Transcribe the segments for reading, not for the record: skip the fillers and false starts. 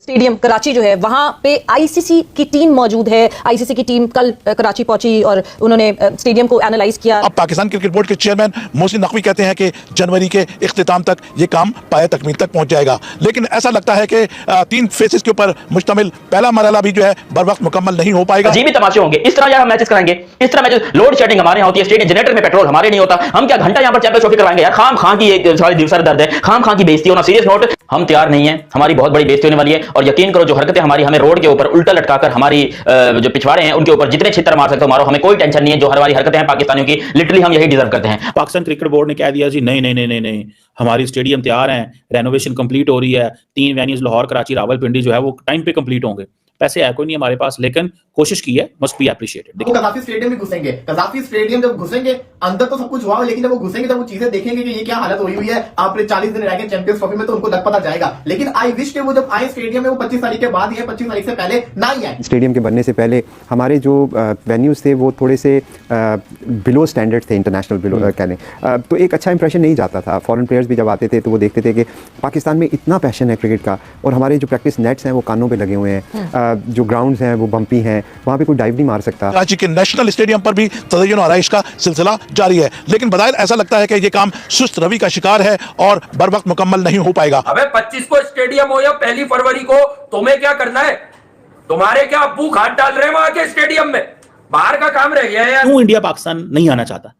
Stadium Karachi जो है वहां पे आईसीसी की टीम मौजूद है। आईसीसी की टीम कल कराची पहुंची और उन्होंने स्टेडियम को एनालाइज किया। अब पाकिस्तान क्रिकेट बोर्ड के चेयरमैन मोहसिन नकवी कहते हैं कि जनवरी के इख्तिताम तक ये काम पाए तकमील तक पहुंच जाएगा, लेकिन ऐसा लगता है कि 3 फेसेस के ऊपर मुश्तमिल पहला मरहला भी जो है बर वक्त मुकम्मल नहीं हो पाएगा। अजीब तमाशे होंगे, इस तरह यार मैचेस कराएंगे, इस तरह मैचेस लोड शेडिंग हमारे यहाँ होती है, स्टेडियम जनरेटर में पेट्रोल हमारे नहीं होता, हम क्या घंटा यहाँ पर चैंपियंस ट्रॉफी करवाएंगे यार। खाम खां की एक सारी सर दर्द है, खाम खां की बेइज्जती होना। सीरियस नोट, हम तैयार नहीं है, हमारी बहुत बड़ी बेइज्जती होने वाली है। और यकीन करो जो हरकतें हमारी हमें रोड के ऊपर उल्टा लटकाकर हमारी जो पिछवाड़े हैं उनके ऊपर जितने छितर मार सकते हो मारो, हमें कोई टेंशन नहीं है। जो हर वाली हरकतें हैं पाकिस्तानियों की, लिटरली हम यही डिजर्व करते हैं। पाकिस्तान क्रिकेट बोर्ड ने कह दिया जी नहीं नहीं नहीं नहीं नहीं, हमारी स्टेडियम तैयार है, रेनोवेशन कंप्लीट हो रही है, 3 वेन्यूज लाहौर, कराची, रावलपिंडी जो है वो टाइम पे कंप्लीट होंगे। पैसे है कोई नहीं हमारे पास, लेकिन कोशिश की है, मस्ट बी एप्रिशिएटेड। वो कज़ाफ़ी स्टेडियम में घुसेंगे, कज़ाफ़ी स्टेडियम जब घुसेंगे अंदर तो सब कुछ हुआ, लेकिन जब वो घुसेंगे तब वो चीजें देखेंगे कि ये क्या हालत हुई है। आपने 40 दिन रह गए चैंपियंस ट्रॉफी में, तो उनको लग पता जाएगा। लेकिन आई विश के वो जब आए स्टेडियम में वो 25 तारीख के बाद ही, 25 तारीख से पहले ना ही आए। स्टेडियम के बनने से पहले हमारे जो वेन्यूज थे वो थोड़े से बिलो स्टैंडर्ड थे, इंटरनेशनल बिलो कहने, तो एक अच्छा इंप्रेशन नहीं जाता था। फॉरेन प्लेयर्स भी जब आते थे तो वो देखते थे कि पाकिस्तान में इतना पैशन है क्रिकेट का, और हमारे जो प्रैक्टिस नेट्स हैं वो कानों पे लगे हुए हैं, जो ग्राउंड्स हैं वो बम्पी हैं, वहाँ पे कोई डाइव नहीं मार सकता। कराची के नेशनल स्टेडियम पर भी तज़य्युन और आराइश का सिलसिला जारी है, लेकिन बज़ाहिर ऐसा लगता है कि ये काम सुस्त रवि का शिकार है और बर वक्त मुकम्मल नहीं हो पाएगा। अबे 25 को स्टेडियम हो या 1 फरवरी को, तुम्हें क्या करना है? तुम्हारे क्या अब्बू खाद डाल रहे हैं वहां के स्टेडियम में? बाहर का काम रह गया है यार। क्यों इंडिया पाकिस्तान नहीं आना चाहता?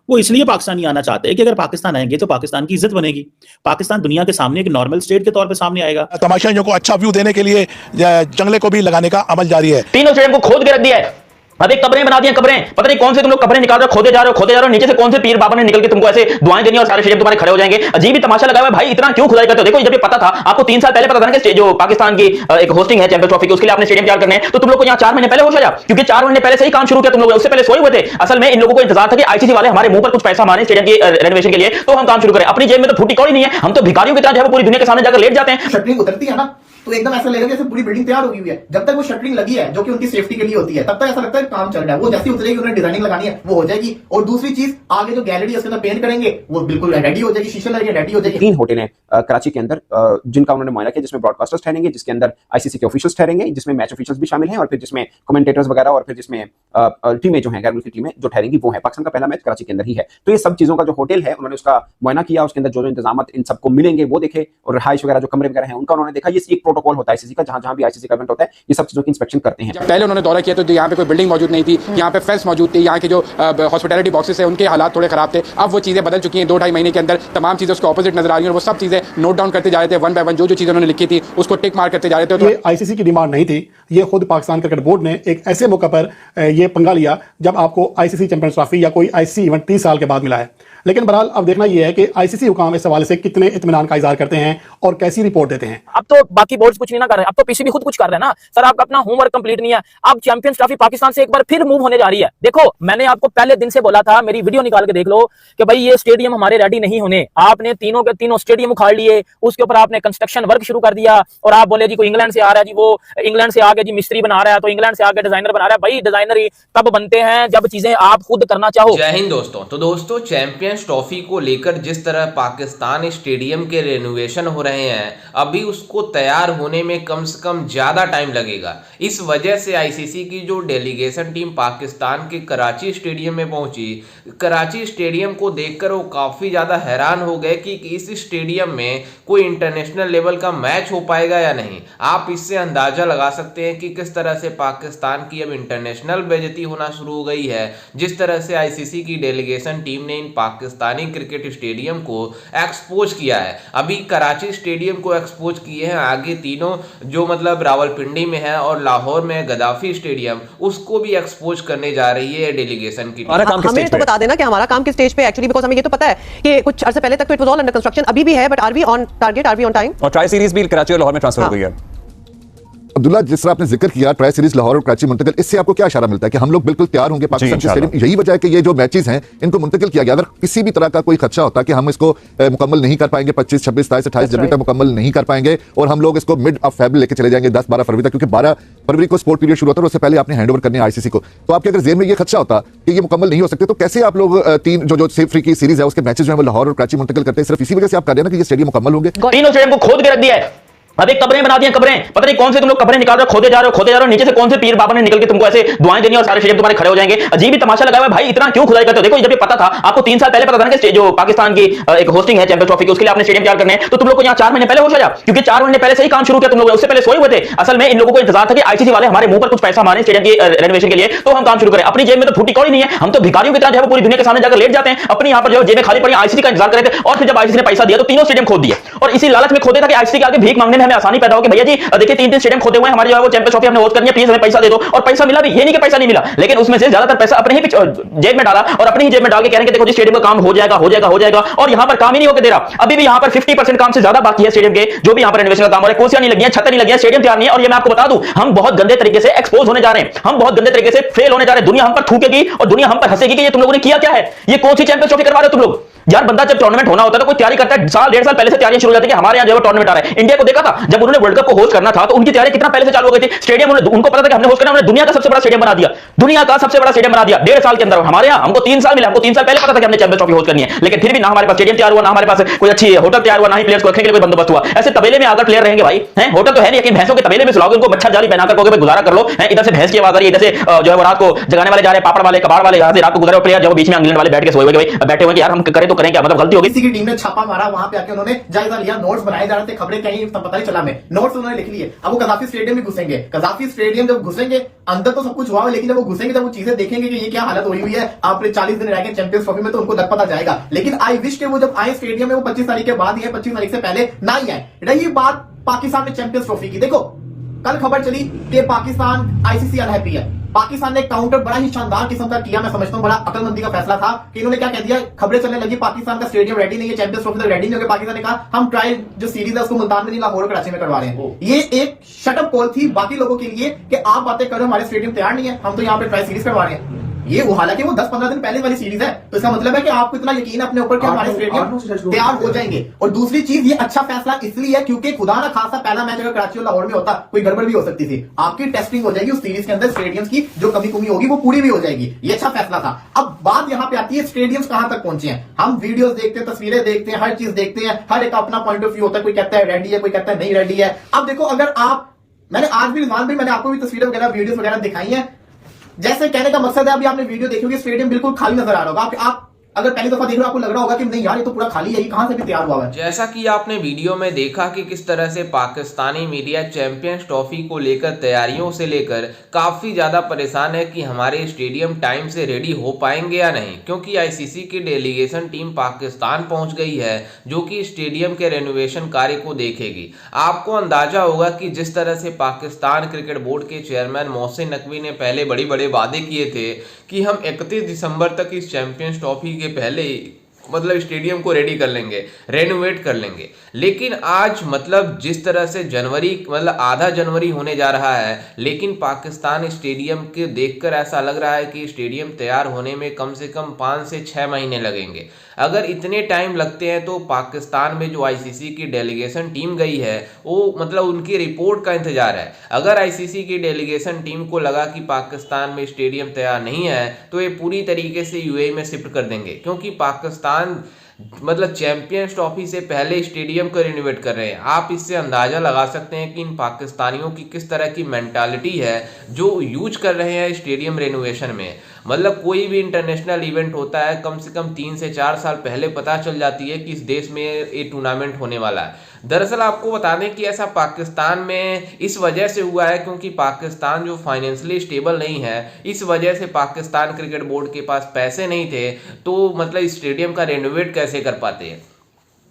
वो इसलिए पाकिस्तान नहीं आना चाहते कि अगर पाकिस्तान आएंगे तो पाकिस्तान की इज्जत बनेगी, पाकिस्तान दुनिया के सामने एक नॉर्मल स्टेट के तौर पे सामने आएगा। तमाशाइयों को अच्छा व्यू देने के लिए जंगले को भी लगाने का अमल जारी है। तीनों स्टेडियम को खोद के रख दिया है, अभी कब्रें बना दी हैं, कब्रें पता नहीं कौन से तुम लोग कब्रें निकाल रहे हो, खोदे जा रहे हो, नीचे से कौन से पीर बाबा ने निकल के तुमको ऐसे दुआएं देनी और सारे स्टेडियम तुम्हारे खड़े हो जाएंगे। अजीब ही तमाशा लगा हुआ है भाई, इतना क्यों खुदाई करते हो? देखो जब ये पता था आपको 3 साल पहले पता था ना कि जो पाकिस्तान की एक होस्टिंग है चैंपियंस ट्रॉफी की, उसके लिए आपने स्टेडियम तैयार करने हैं, तो तुम लोग को यहाँ 4 महीने पहले होश आया, क्योंकि 4 महीने पहले से ही काम शुरू किया तुम लोग, उससे पहले सोए हुए थे। असल में इन लोगों को इंतजार था कि आईसीसी वाले हमारे मुंह पर कुछ पैसा मारे स्टेडियम की रेनोवेशन के लिए, तो हम काम शुरू करें। अपनी जेब में तो फूटी कौड़ी नहीं है, हम तो भिखारियों की तरह जो है पूरी दुनिया के सामने जाकर लेट जाते हैं। शटरिंग उतरती है ना तो एकदम ऐसा लगेगा जैसे पूरी बिल्डिंग तैयार हो गई है। जब तक वो शटरिंग लगी है जो कि उनकी सेफ्टी के लिए होती है, तब तक ऐसा लगता है काम चल रहा है। वो जैसी उतरेगी उन्हें डिजाइनिंग लगानी है वो हो जाएगी, और दूसरी चीज आगे जो गैलरी है उसके अंदर पेंट करेंगे वो बिल्कुल रेडी हो जाएगी, शीशे लगे रेडी हो जाएगी। 3 होटल हैं कराची के अंदर जिनका उन्होंने मुआयना किया, जिसमें ब्रॉडकास्टर्स ठहरेंगे, जिसके अंदर आईसीसी के ऑफिशियल्स ठहरेंगे, जिसमें मैच ऑफिशियल्स भी शामिल हैं, और फिर जिसमें कमेंटेटर्स वगैरह, और फिर जिसमें टीमें जो हैं गैर मुल्की टीमें जो ठहरेंगी वो है। पाकिस्तान का पहला मैच कराची के अंदर ही है, तो ये सब चीजों का जो होटल है उन्होंने उसका मुआयना किया, उसके अंदर जो जो इंतजाम इन सबको मिलेंगे वो देखे, और रिहाइश वगैरह जो कमरे वगैरह हैं उनका उन्होंने देखा। ये एक प्रोटोकॉल होता है आईसीसी का, जहां भी आईसीसी का इवेंट होता है ये सब चीजों की इंस्पेक्शन करते हैं। पहले उन्होंने दौरा किया तो यहाँ पे कोई बिल्डिंग मौजूद नहीं थी, यहाँ पे फेंस मौजूद थी, यहाँ के जो हॉस्पिटैलिटी बॉक्सेस है उनके हालात थोड़े खराब थे। अब वो चीजें बदल चुकी हैं, 2-2.5 महीने के अंदर तमाम चीजें उसके ऑपोजिट नजर आ रही हैं, और वो सब चीजें नोट डाउन करते जा रहे थे, 1 बाय 1 जो चीजें उन्होंने लिखी थी उसको टिक मार्क करते जा रहे थे। तो ये आईसीसी की डिमांड नहीं थी, ये खुद पाकिस्तान क्रिकेट बोर्ड ने एक ऐसे मौके पर ये पंगा लिया जब आपको आईसीसी चैंपियंस ट्रॉफी या कोई आईसीसी इवेंट 30 साल के बाद मिला है। लेकिन बहरहाल अब देखना यह है कि आईसीसी हुकाम इस हवाले से कितने इत्मीनान का इजहार करते हैं और कैसी रिपोर्ट देते हैं। अब तो बाकी बोर्ड्स कुछ नहीं ना कर रहे, अब तो पीसीबी खुद कुछ कर रहे हैं ना सर। आपका अपना होमवर्क कंप्लीट नहीं है, अब चैंपियंस ट्रॉफी पाकिस्तान से एक बार फिर मूव होने जा रही है। देखो मैंने आपको पहले दिन से बोला था, मेरी वीडियो निकाल के देख लो कि भाई ये स्टेडियम हमारे रेडी नहीं होने। आपने तीनों के तीनों स्टेडियम उखाड़ लिए, उसके ऊपर आपने कंस्ट्रक्शन वर्क शुरू कर दिया, और आप बोले जी कोई इंग्लैंड से आ रहा है, जी वो इंग्लैंड से आके जी मिस्त्री बना रहा है, तो इंग्लैंड से आके डिजाइनर बना रहा है। भाई डिजाइनर ही तब बनते हैं जब चीजें आप खुद करना चाहो। जय हिंद दोस्तों। तो दोस्तों चैंपियंस ट्रॉफी को लेकर जिस तरह पाकिस्तान स्टेडियम के रेनोवेशन हो रहे हैं, अभी उसको तैयार होने में कम से कम ज्यादा टाइम लगेगा। इस वजह से आईसीसी की जो डेलीगेशन टीम पाकिस्तान के कराची स्टेडियम में पहुंची, कराची स्टेडियम को देखकर वो काफी ज्यादा हैरान हो गए कि इस स्टेडियम में कोई इंटरनेशनल लेवल का मैच हो पाएगा या नहीं। आप इससे अंदाजा लगा सकते हैं कि किस तरह से पाकिस्तान की अब इंटरनेशनल बेइज्जती होना शुरू हो गई है, जिस तरह से आईसीसी की डेलीगेशन टीम ने इन पाकिस्तानी क्रिकेट स्टेडियम को एक्सपोज किया है। अभी कराची स्टेडियम को एक्सपोज किए हैं, आगे तीनों जो मतलब रावलपिंडी में है और लाहौर में गद्दाफी स्टेडियम, उसको भी एक्सपोज करने जा रही है डेलीगेशन की। हमें तो बता देना कि हमारा काम किस स्टेज पे एक्चुअली, बिकॉज़ हमें ये तो पता है कि कुछ अर्से पहले तक तो it was all under construction, अभी भी है, but are we on target, are we on time? और ट्राई सीरीज भी कराची और लाहौर में ट्रांसफर हो गई है। अब्दुल्ला, जिस तरह आपने जिक्र किया ट्राई सीरीज लाहौर और कराची मुंतकिल, इससे आपको क्या इशारा मिलता है कि हम लोग बिल्कुल तैयार होंगे पाकिस्तान के स्टेडियम? यही वजह है कि ये जो मैचेस हैं इनको मुंतकिल किया गया। अगर किसी भी तरह का कोई खदशा होता कि हम इसको मुकम्मल नहीं कर पाएंगे, 25, 26, 27, 28 जनवरी तक मुकम्मल नहीं कर पाएंगे, और हम लोग इसको मिड ऑफ फेब लेके चले जाएंगे 10-12 फरवरी तक, क्योंकि 12 फरवरी को स्पोर्ट पीरियड शुरू होता है, उससे पहले आपने हैंडओवर करने आईसीसी को, तो आपके अगर जेहन में ये खदशा होता कि ये मुकम्मल नहीं हो सकते, तो कैसे आप लोग 3 जो सेफ फ्री की सीरीज है उसके मैचेस जो है वो लाहौर और कराची मुंतकिल करते हैं? सिर्फ इसी वजह से आप कह रहे हैं ना कि ये स्टेडियम मुकम्मल होंगे? तीनों स्टेडियम को खोद के रख दिया है, अब एक कब्रें बना दी कब्रें, पता नहीं कौन से तुम लोग कब्रें निकाल रहे हो, खोदे जा रहे हो, नीचे से कौन से पीर बाबा ने निकल के तुमको ऐसे दुआएं देनी और सारे स्टेडियम तुम्हारे खड़े हो जाएंगे। अजीब ही तमाशा लगा हुआ है भाई, इतना क्यों खुदाई करते हो? देखो जब ये पता था आपको 3 साल पहले पता था ना कि जो पाकिस्तान की एक होस्टिंग है चैंपियंस ट्रॉफी की, उसके लिए आपने स्टेडियम तैयार करने हैं, तो तुम लोग को यहाँ 4 महीने पहले होश आया, क्योंकि 4 महीने पहले से ही काम शुरू किया तुम लोग, उससे पहले सोए हुए थे। असल में इन लोगों को इंतजार था कि आईसीसी वाले हमारे मुंह पर कुछ पैसा मारे स्टेडियम की रेनोवेशन के लिए, तो हम काम शुरू करें। अपनी जेब में तो फूटी कौड़ी नहीं है, हम तो भिखारियों की तरह जो है पूरी दुनिया के सामने जाकर लेट जाते हैं, अपनी यहाँ पर जो जेबें खाली पड़ी आईसीसी का इंतजार कर रहे थे। और फिर जब आईसीसी ने पैसा दिया तो तीनों स्टेडियम खोद दिए, और इसी लालच में खोदे था कि आईसीसी के आगे भीख मांगने में हमें आसानी पैदा हो कि भैया जी देखिए 3 स्टेडियम खोदे हुए हैं, हमारी जो है वो चैंपियंस ट्रॉफी हमने होस्ट करनी है, प्लीज हमें पैसा दे दो। और पैसा मिला भी, ये नहीं कि पैसा नहीं मिला, लेकिन उसमें से ज्यादातर पैसा अपने ही जेब में डाला और अपनी ही जेब में डाल के कह रहे हैं कि देखो जी स्टेडियम का काम हो जाएगा, और यहां पर काम ही नहीं होकर दे रहा। अभी भी यहां पर 50% काम से ज्यादा बाकी है स्टेडियम के, जो भी यहां पर रेनोवेशन का काम हो रहा है। कुर्सियां नहीं लगी हैं, छतें नहीं लगी हैं, स्टेडियम तैयार नहीं है। और ये मैं आपको बता दूं, हम बहुत गंदे तरीके से एक्सपोज होने जा रहे हैं, हम बहुत गंदे तरीके से फेल होने जा रहे हैं। दुनिया हम पर थूकेगी और दुनिया हम पर हंसेगी कि ये तुम लोगों ने किया क्या है, ये कौन सी चैंपियंस ट्रॉफी करवा रहे हो तुम लोग। यार बंदा जब टूर्नामेंट होना होता है तो कोई तैयारी करता है, साल 1.5 साल पहले से तैयारी शुरू हो जाती है कि हमारे यहाँ जो टूर्नामेंट आ रहा है। इंडिया को देखा था जब उन्होंने वर्ल्ड कप को होस्ट करना था तो उनकी तैयारी कितना पहले से चालू हो गई थी। स्टेडियम उनको पता था कि हमने होस्ट करना, उन्होंने दुनिया का सबसे बड़ा स्टेडियम बना दिया, दुनिया का सबसे बड़ा स्टेडियम बना दिया 1.5 साल के अंदर। हमारे यहाँ हमको 3 साल मिले, हमको 3 साल पहले पता था कि हमने चैंपियंस ट्रॉफी होस्ट करनी है, लेकिन फिर भी ना हमारे पास स्टेडियम तैयार हुआ, ना हमारे पास कोई अच्छी होटल तैयार हुआ, ना ही प्लेयर्स को रखने के लिए कोई बंदोबस्त हुआ। ऐसे तबेले में आकर प्लेयर रहेंगे भाई, हैं होटल तो है नहीं, लेकिन भैंसों के तबेले में सुलाओगे उनको, मच्छर जाली पहनाकर कहोगे गुजारा कर लो, इधर से भैंस की आवाज आ रही है, इधर से जो है वो रात को जगाने वाले जा रहे हैं, पापड़ वाले कबाड़ वाले, यहाँ से रात को गुजरे प्लेयर जो बीच में इंग्लैंड वाले बैठ के सोए हुए बैठे हुए यार हम करें तो करें क्या, मतलब गलती होगी। की टीम ने छापा मारा, वहां पे आके उन्होंने जायजा लिया, नोट्स बनाए जा रहे थे, खबरें कहीं पता नहीं चला, में नोट्स उन्होंने लिख लिए। अब वो कजाफी स्टेडियम में घुसेंगे, कजाफी स्टेडियम जब घुसेंगे अंदर तो सब कुछ हुआ, लेकिन जब वो घुसेंगे जब वो चीजें देखेंगे कि ये क्या हालत हुई है, आप 40 दिन रह गए चैंपियंस ट्रॉफी में, तो उनको लग पता जाएगा। लेकिन आई विश के वो जब आए स्टेडियम में, वो 25 तारीख के बाद ही, 25 तारीख से पहले ना ही आए। रही बात पाकिस्तान में चैंपियंस ट्रॉफी की, देखो कल खबर चली कि पाकिस्तान आईसीसी अनहैप्पी है। पाकिस्तान ने काउंटर बड़ा ही शानदार किस्म का किया, मैं समझता हूं बड़ा अकलमंदी का फैसला था कि इन्होंने क्या कह दिया, खबरें चलने लगी पाकिस्तान का स्टेडियम रेडी नहीं है, चैंपियंस ट्रॉफी तक रेडी नहीं होगा। पाकिस्तान ने कहा हम ट्रायल जो सीरीज है उसको मुल्तान में नहीं, लाहौर और कराची में करवा रहे हैं। ये एक शटअप कॉल थी बाकी लोगों के लिए कि आप बातें करो, हमारे स्टेडियम तैयार नहीं है, हम तो यहाँ पे ट्रायल सीरीज करवा रहे हैं। ये वो हालांकि वो 10-15 दिन पहले वाली सीरीज है, तो इसका मतलब है कि आपको इतना यकीन है अपने ऊपर कि हमारे स्टेडियम तैयार हो जाएंगे। और दूसरी चीज, ये अच्छा फैसला इसलिए है क्योंकि खुदा ना खासा पहला मैच अगर कराची और लाहौर में होता कोई गड़बड़ भी हो सकती थी। आपकी टेस्टिंग हो जाएगी उस सीरीज के अंदर, स्टेडियम्स की जो कमी होगी वो पूरी भी हो जाएगी। ये अच्छा फैसला था। अब बात यहाँ पे आती है स्टेडियम्स कहां तक पहुंचे हैं। हम वीडियोस देखते हैं, तस्वीरें देखते हैं, हर चीज देखते हैं, हर एक अपना पॉइंट ऑफ व्यू होता है, कोई कहता है रेडी है, कोई कहता है नहीं रेडी है। अब देखो, अगर आप, मैंने आज भी रिजवान भाई, मैंने आपको भी तस्वीरें वगैरह वीडियोस वगैरह दिखाई है, जैसे कहने का मकसद है, अभी आपने वीडियो देखी होगी, स्टेडियम बिल्कुल खाली नजर आ रहा होगा। आप अगर पहली दफा देख रहे हो आपको लग रहा होगा कि नहीं यार ये तो पूरा खाली है, ये कहां से भी तैयार हुआ है। जैसा कि आपने वीडियो में देखा कि किस तरह से पाकिस्तानी मीडिया चैंपियंस ट्रॉफी को लेकर तैयारियों से लेकर काफ़ी ज़्यादा परेशान है कि हमारे स्टेडियम टाइम से रेडी हो पाएंगे या नहीं, क्योंकि आईसीसी की डेलीगेशन टीम पाकिस्तान पहुंच गई है जो कि स्टेडियम के रेनोवेशन कार्य को देखेगी। आपको अंदाजा होगा कि जिस तरह से पाकिस्तान क्रिकेट बोर्ड के चेयरमैन मोहसिन नकवी ने पहले बड़े बड़े वादे किए थे कि हम 31 दिसंबर तक इस चैंपियंस ट्रॉफी के पहले ही मतलब स्टेडियम को रेडी कर लेंगे, रेनोवेट कर लेंगे। लेकिन आज मतलब जिस तरह से जनवरी मतलब आधा जनवरी होने जा रहा है, लेकिन पाकिस्तान स्टेडियम के देखकर ऐसा लग रहा है कि स्टेडियम तैयार होने में कम से कम 5 से 6 महीने लगेंगे। अगर इतने टाइम लगते हैं तो पाकिस्तान में जो आईसीसी की डेलीगेशन टीम गई है वो मतलब उनकी रिपोर्ट का इंतजार है। अगर आईसीसी की डेलीगेशन टीम को लगा कि पाकिस्तान में स्टेडियम तैयार नहीं है तो ये पूरी तरीके से यूएई में शिफ्ट कर देंगे, क्योंकि पाकिस्तान मतलब चैंपियंस ट्रॉफी से पहले स्टेडियम को रिनोवेट कर रहे हैं। आप इससे अंदाजा लगा सकते हैं कि इन पाकिस्तानियों की किस तरह की मेंटालिटी है जो यूज कर रहे हैं स्टेडियम रेनोवेशन में। मतलब कोई भी इंटरनेशनल इवेंट होता है कम से कम 3 से 4 साल पहले पता चल जाती है कि इस देश में ये टूर्नामेंट होने वाला है। दरअसल आपको बता दें कि ऐसा पाकिस्तान में इस वजह से हुआ है क्योंकि पाकिस्तान जो फाइनेंशियली स्टेबल नहीं है, इस वजह से पाकिस्तान क्रिकेट बोर्ड के पास पैसे नहीं थे, तो मतलब स्टेडियम का रेनोवेट कैसे कर पाते हैं,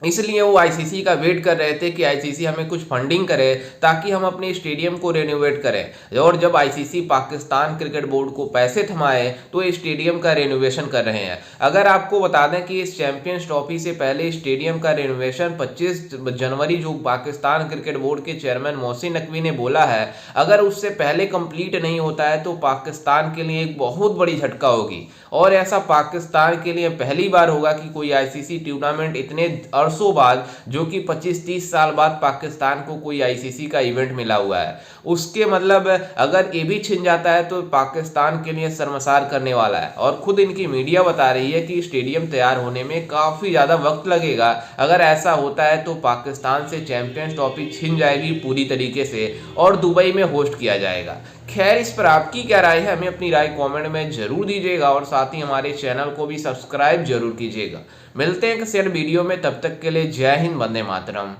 इसलिए वो आईसीसी का वेट कर रहे थे कि आईसीसी हमें कुछ फंडिंग करे ताकि हम अपने स्टेडियम को रेनोवेट करें। और जब आईसीसी पाकिस्तान क्रिकेट बोर्ड को पैसे थमाए तो ये स्टेडियम का रेनोवेशन कर रहे हैं। अगर आपको बता दें कि इस चैंपियंस ट्रॉफी से पहले स्टेडियम का रेनोवेशन 25 जनवरी जो पाकिस्तान क्रिकेट बोर्ड के चेयरमैन मोहसिन नकवी ने बोला है, अगर उससे पहले कंप्लीट नहीं होता है तो पाकिस्तान के लिए एक बहुत बड़ी झटका होगी। और ऐसा पाकिस्तान के लिए पहली बार होगा कि कोई आईसीसी टूर्नामेंट इतने बरसों बाद, जो कि 25-30 साल बाद पाकिस्तान को कोई आईसीसी का इवेंट मिला हुआ है, उसके मतलब अगर ये भी छिन जाता है तो पाकिस्तान के लिए शर्मसार करने वाला है। और खुद इनकी मीडिया बता रही है कि स्टेडियम तैयार होने में काफी ज्यादा वक्त लगेगा। अगर ऐसा होता है तो पाकिस्तान से चैंपियंस ट्रॉफी छिन जाएगी पूरी तरीके से और दुबई में होस्ट किया जाएगा। खैर, इस पर आपकी क्या राय है, हमें अपनी राय कमेंट में जरूर दीजिएगा और साथ ही हमारे चैनल को भी सब्सक्राइब जरूर कीजिएगा। मिलते हैं किसी अन्य वीडियो में, तब तक के लिए जय हिंद, वंदे मातरम।